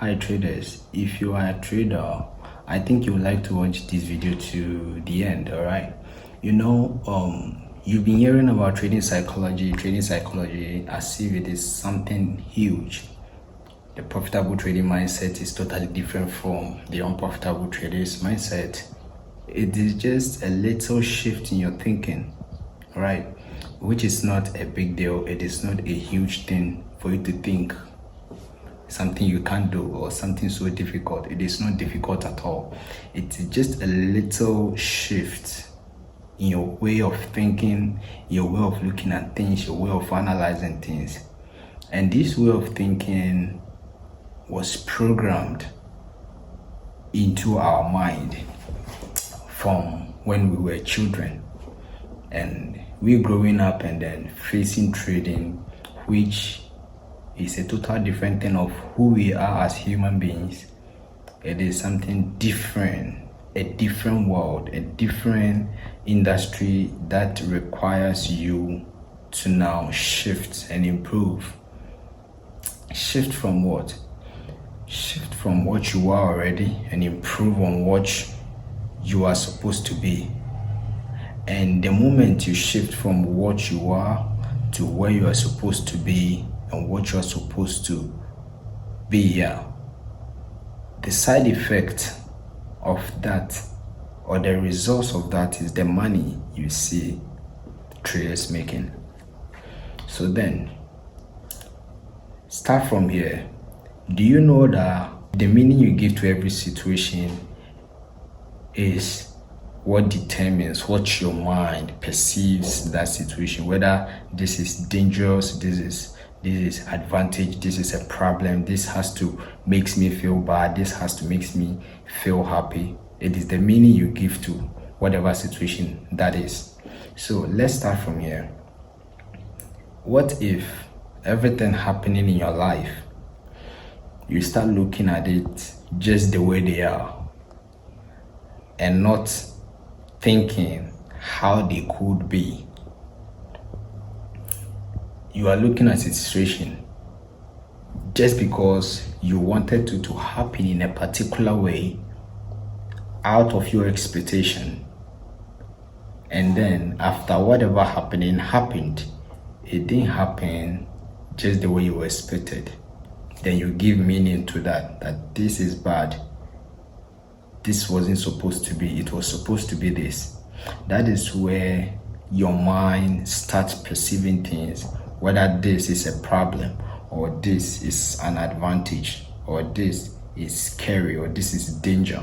Hi traders, if you are a trader, I think you would like to watch this video to the end. All right, you've been hearing about trading psychology as if it is something huge. The profitable trading mindset is totally different from the unprofitable traders mindset. It is just a little shift in your thinking, right? Which is not a big deal. It is not a huge thing for you to think something you can't do or something so difficult. It is not difficult at all. It's just a little shift in your way of thinking, your way of looking at things, your way of analyzing things. And this way of thinking was programmed into our mind from when we were children. And we're growing up and then facing trading, which is a total different thing of who we are as human beings. It is something different, a different world, a different industry that requires you to now shift and improve. Shift from what? Shift from what you are already and improve on what you are supposed to be. And the moment you shift from what you are to where you are supposed to be and what you are supposed to be here, the side effect of that or the results of that is the money you see traders making. So then, start from here. Do you know that the meaning you give to every situation is what determines what your mind perceives that situation, whether this is dangerous, this is advantage, this is a problem, this has to makes me feel bad, this has to makes me feel happy. It is the meaning you give to whatever situation that is. So let's start from here. What if everything happening in your life, you start looking at it just the way they are and not thinking how they could be? You are looking at a situation just because you wanted to happen in a particular way out of your expectation, and then after whatever happened, it didn't happen just the way you expected. Then you give meaning to that this is bad, this wasn't supposed to be, it was supposed to be this. That is where your mind starts perceiving things, whether this is a problem or this is an advantage or this is scary or this is danger.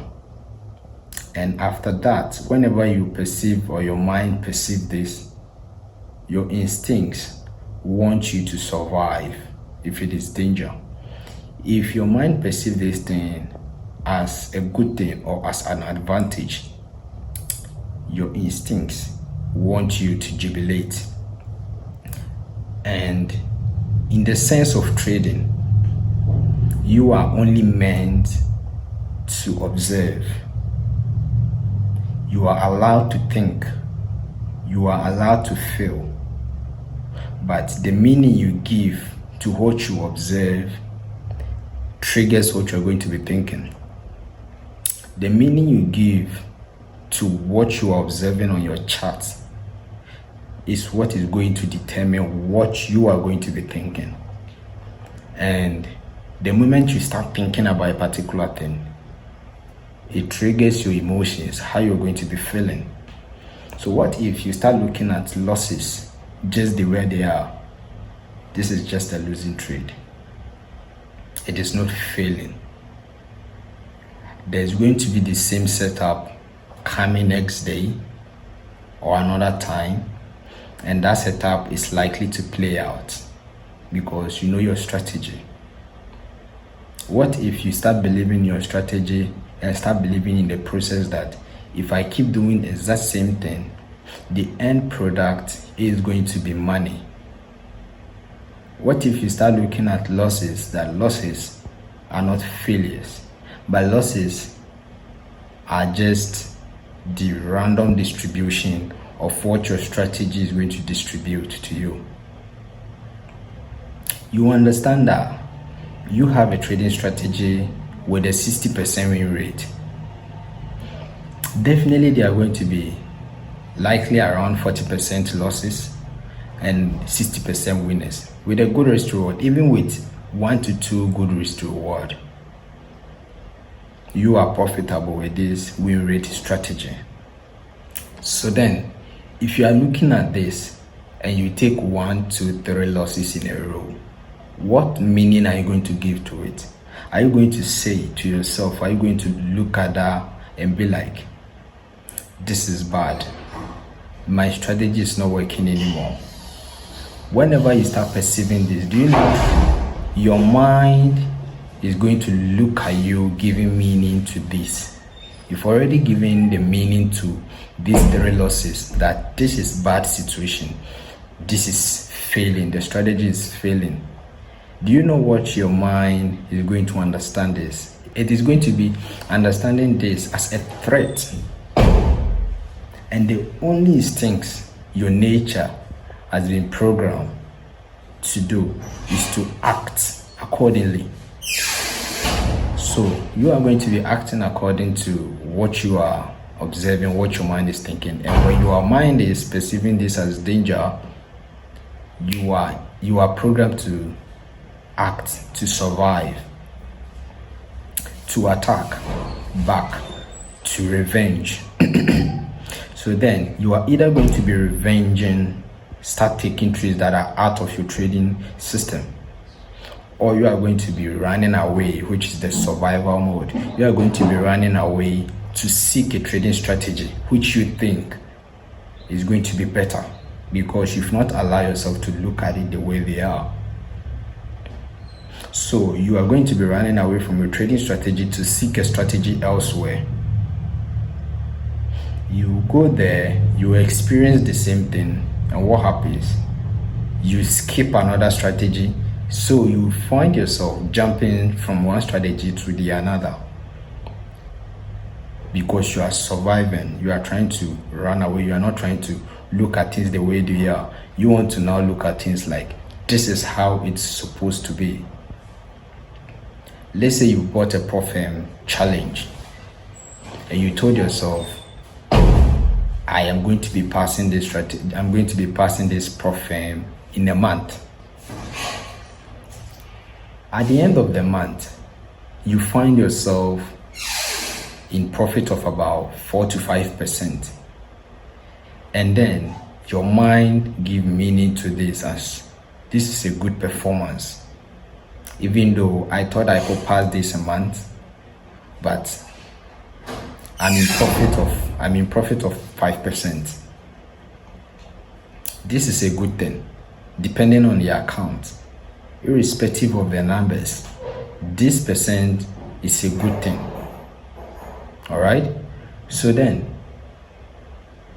And after that, whenever you perceive or your mind perceive this, your instincts want you to survive if it is danger. If your mind perceives this thing as a good thing or as an advantage, your instincts want you to jubilate. And in the sense of trading, you are only meant to observe. You are allowed to think. You are allowed to feel. But the meaning you give to what you observe triggers what you're going to be thinking. The meaning you give to what you are observing on your chart is what is going to determine what you are going to be thinking. And the moment you start thinking about a particular thing, it triggers your emotions, how you're going to be feeling. So what if you start looking at losses just the way they are? This is just a losing trade. It is not failing. There's going to be the same setup coming next day or another time, and that setup is likely to play out because you know your strategy. What if you start believing your strategy and start believing in the process that if I keep doing the exact same thing, the end product is going to be money? What if you start looking at losses, that losses are not failures, but losses are just the random distribution of what your strategy is going to distribute to you? You understand that you have a trading strategy with a 60% win rate, definitely there are going to be likely around 40% losses and 60% winners with a good risk reward. Even with 1 to 2 good risk reward, you are profitable with this win rate strategy. So then, if you are looking at this and you take 1, 2, 3 losses in a row, what meaning are you going to give to it? Are you going to say to yourself, are you going to look at that and be like, this is bad, my strategy is not working anymore? Whenever you start perceiving this, do you know your mind is going to look at you giving meaning to this? You've already given the meaning to these 3 losses, that this is bad situation, this is failing, the strategy is failing. Do you know what your mind is going to understand this? It is going to be understanding this as a threat. And the only instincts your nature has been programmed to do is to act accordingly. So you are going to be acting according to what you are observing, what your mind is thinking. And when your mind is perceiving this as danger, you are programmed to act, to survive, to attack back, to revenge. So then you are either going to be revenging, start taking trades that are out of your trading system, or you are going to be running away, which is the survival mode. You are going to be running away to seek a trading strategy which you think is going to be better, because you've not allowed yourself to look at it the way they are. So you are going to be running away from your trading strategy to seek a strategy elsewhere. You go there, you experience the same thing, and what happens? You skip another strategy, so you find yourself jumping from one strategy to the another, because you are surviving. You are trying to run away. You are not trying to look at things the way they are. You want to now look at things like, this is how it's supposed to be. Let's say you bought a Prof challenge and you told yourself, I am going to be passing this strategy, I'm going to be passing this Prof in a month. At the end of the month, you find yourself in profit of about 4 to 5%. And then your mind give meaning to this as, this is a good performance. Even though I thought I could pass this a month, but I'm in profit of 5%. This is a good thing, depending on the account, irrespective of the numbers. This percent is a good thing. All right. So then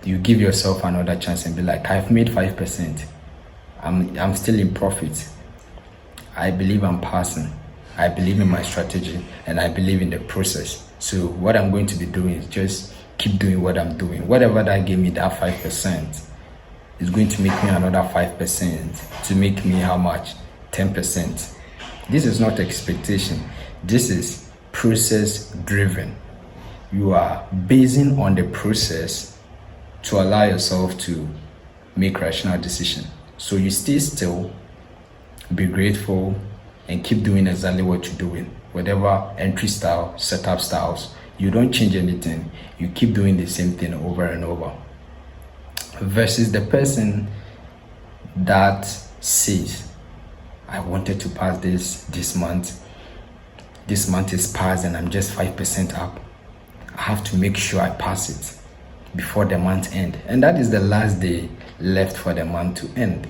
you give yourself another chance and be like, I've made 5%. I'm still in profit. I believe I'm passing. I believe in my strategy and I believe in the process. So what I'm going to be doing is just keep doing what I'm doing. Whatever that gave me that 5% is going to make me another 5% to make me how much? 10%. This is not expectation. This is process driven. You are basing on the process to allow yourself to make rational decision. So you stay still, be grateful, and keep doing exactly what you're doing. Whatever entry style, setup styles, you don't change anything. You keep doing the same thing over and over. Versus the person that says, I wanted to pass this month. This month is passed and I'm just 5% up. I have to make sure I pass it before the month end. And that is the last day left for the month to end.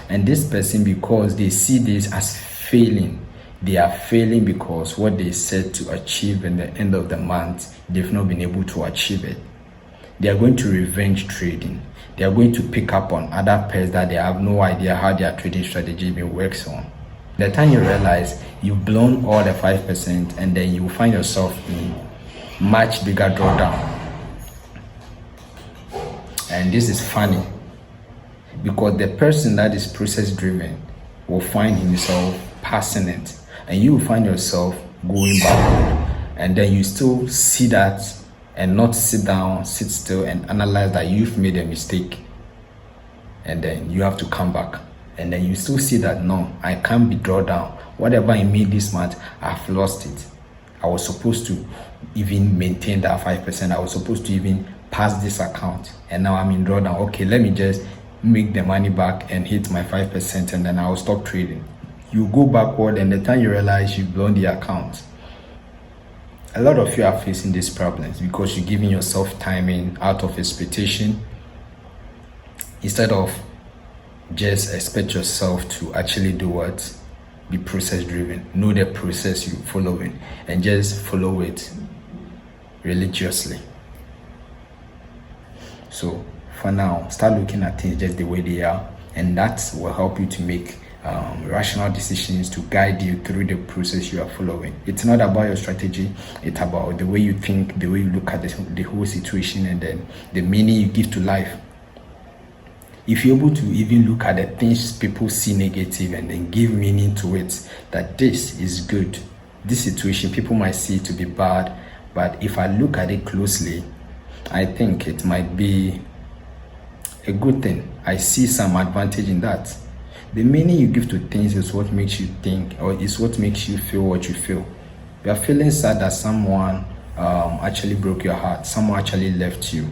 And this person, because they see this as failing, they are failing because what they said to achieve in the end of the month, they've not been able to achieve it. They are going to revenge trading. They are going to pick up on other pairs that they have no idea how their trading strategy even works on. The time you realize you've blown all the 5%, and then you find yourself in much bigger drawdown. And this is funny, because the person that is process driven will find himself passing it. and you find yourself going backward, and then you still see that and not sit down, sit still and analyze that you've made a mistake, and then you have to come back, and then you still see that no, I can't be drawn down. Whatever I made this month, I've lost it. I was supposed to even maintain that 5%. I was supposed to even pass this account, and now I'm in drawdown. Okay, let me just make the money back and hit my 5%, and then I'll stop trading. You go backward, and the time you realize you've blown the account. A lot of you are facing these problems because you're giving yourself timing out of expectation instead of just expect yourself to actually do what? Be process driven. Know the process you're following and just follow it religiously. So for now, start looking at things just the way they are, and that will help you to make rational decisions to guide you through the process you are following. It's not about your strategy, it's about the way you think, the way you look at the whole situation, and then the meaning you give to life. If you're able to even look at the things people see negative and then give meaning to it, that this is good, this situation people might see it to be bad, but if I look at it closely, I think it might be a good thing. I see some advantage in that. The meaning you give to things is what makes you think, or is what makes you feel what you feel. You are feeling sad that someone actually broke your heart, someone actually left you,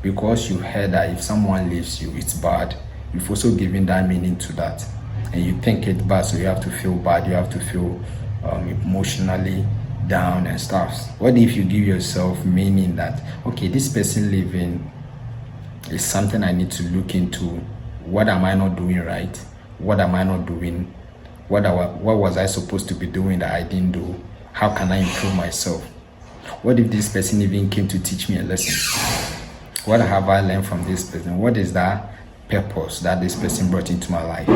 because you heard that if someone leaves you, it's bad. You've also given that meaning to that, and you think it's bad, so you have to feel bad, you have to feel emotionally down and stuff. What if you give yourself meaning that, okay, this person leaving is something I need to look into. What am I not doing right? What am I not doing? What was I supposed to be doing that I didn't do? How can I improve myself? What if this person even came to teach me a lesson? What have I learned from this person? What is that purpose that this person brought into my life?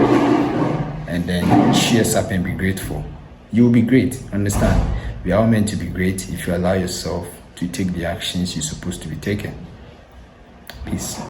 And then cheers up and be grateful. You will be great, understand? We are all meant to be great if you allow yourself to take the actions you're supposed to be taking. Peace.